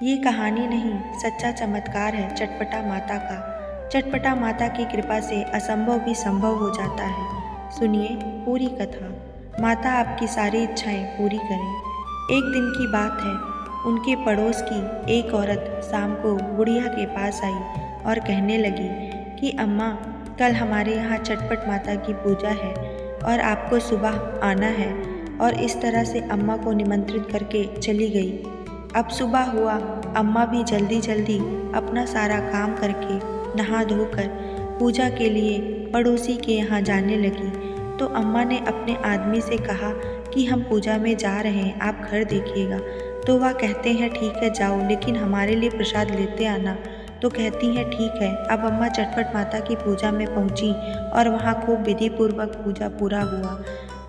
ये कहानी नहीं, सच्चा चमत्कार है चटपटा माता का। चटपटा माता की कृपा से असंभव भी संभव हो जाता है। सुनिए पूरी कथा। माता आपकी सारी इच्छाएं पूरी करें। एक दिन की बात है, उनके पड़ोस की एक औरत शाम को बुढ़िया के पास आई और कहने लगी कि अम्मा, कल हमारे यहाँ चटपट माता की पूजा है और आपको सुबह आना है। और इस तरह से अम्मा को निमंत्रित करके चली गई। अब सुबह हुआ, अम्मा भी जल्दी जल्दी अपना सारा काम करके नहा धोकर पूजा के लिए पड़ोसी के यहाँ जाने लगी। तो अम्मा ने अपने आदमी से कहा कि हम पूजा में जा रहे हैं, आप घर देखिएगा। तो वह कहते हैं ठीक है जाओ, लेकिन हमारे लिए प्रसाद लेते आना। तो कहती हैं ठीक है। अब अम्मा चटपट माता की पूजा में पहुंची और वहां खूब विधि पूर्वक पूजा पूरा हुआ।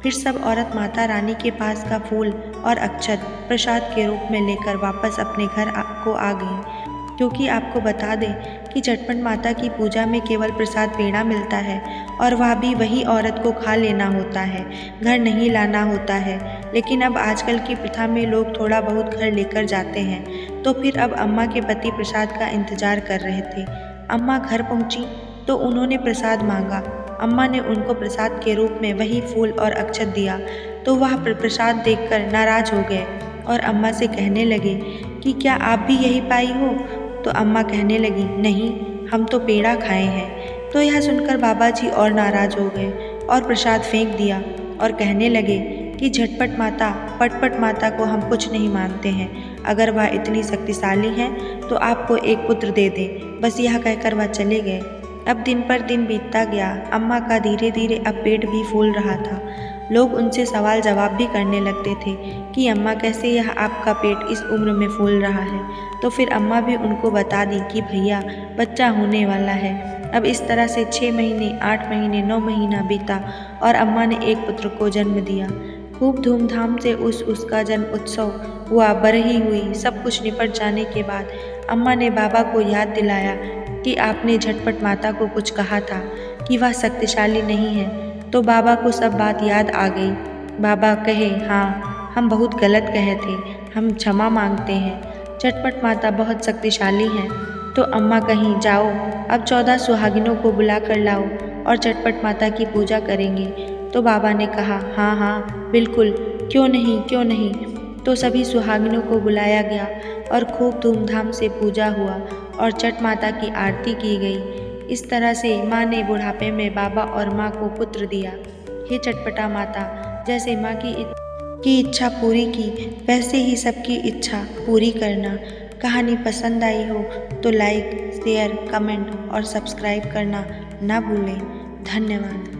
फिर सब औरत माता रानी के पास का फूल और अक्षत प्रसाद के रूप में लेकर वापस अपने घर को आ गई। क्योंकि आपको बता दें कि चटपट माता की पूजा में केवल प्रसाद पेड़ा मिलता है और वह भी वही औरत को खा लेना होता है, घर नहीं लाना होता है। लेकिन अब आजकल की प्रथा में लोग थोड़ा बहुत घर लेकर जाते हैं। तो फिर अब अम्मा के पति प्रसाद का इंतजार कर रहे थे। अम्मा घर पहुंची तो उन्होंने प्रसाद मांगा। अम्मा ने उनको प्रसाद के रूप में वही फूल और अक्षत दिया। तो वह प्रसाद देखकर नाराज हो गए और अम्मा से कहने लगे कि क्या आप भी यही पाई हो? तो अम्मा कहने लगी नहीं, हम तो पेड़ा खाए हैं। तो यह सुनकर बाबा जी और नाराज हो गए और प्रसाद फेंक दिया और कहने लगे कि झटपट माता पटपट माता को हम कुछ नहीं मानते हैं। अगर वह इतनी शक्तिशाली हैं तो आपको एक पुत्र दे दें। बस यह कहकर वह चले गए। अब दिन पर दिन बीतता गया। अम्मा का धीरे धीरे अब पेट भी फूल रहा था। लोग उनसे सवाल जवाब भी करने लगते थे कि अम्मा कैसे यह आपका पेट इस उम्र में फूल रहा है। तो फिर अम्मा भी उनको बता दी कि भैया बच्चा होने वाला है। अब इस तरह से 6 महीने, 8 महीने, 9 महीना बीता और अम्मा ने एक पुत्र को जन्म दिया। खूब धूमधाम से उसका जन्म उत्सव हुआ, बरही हुई। सब कुछ निपट जाने के बाद अम्मा ने बाबा को याद दिलाया कि आपने झटपट माता को कुछ कहा था कि वह शक्तिशाली नहीं है। तो बाबा को सब बात याद आ गई। बाबा कहे हाँ, हम बहुत गलत कहे थे, हम क्षमा मांगते हैं। झटपट माता बहुत शक्तिशाली हैं। तो अम्मा कहीं जाओ, अब 14 सुहागिनों को बुला कर लाओ और झटपट माता की पूजा करेंगे। तो बाबा ने कहा हाँ हाँ बिल्कुल, क्यों नहीं क्यों नहीं। तो सभी सुहागिनों को बुलाया गया और खूब धूमधाम से पूजा हुआ और छठ माता की आरती की गई। इस तरह से माँ ने बुढ़ापे में बाबा और माँ को पुत्र दिया। हे चटपटा माता, जैसे माँ की इच्छा पूरी की, वैसे ही सबकी इच्छा पूरी करना। कहानी पसंद आई हो तो लाइक, शेयर, कमेंट और सब्सक्राइब करना ना भूलें। धन्यवाद।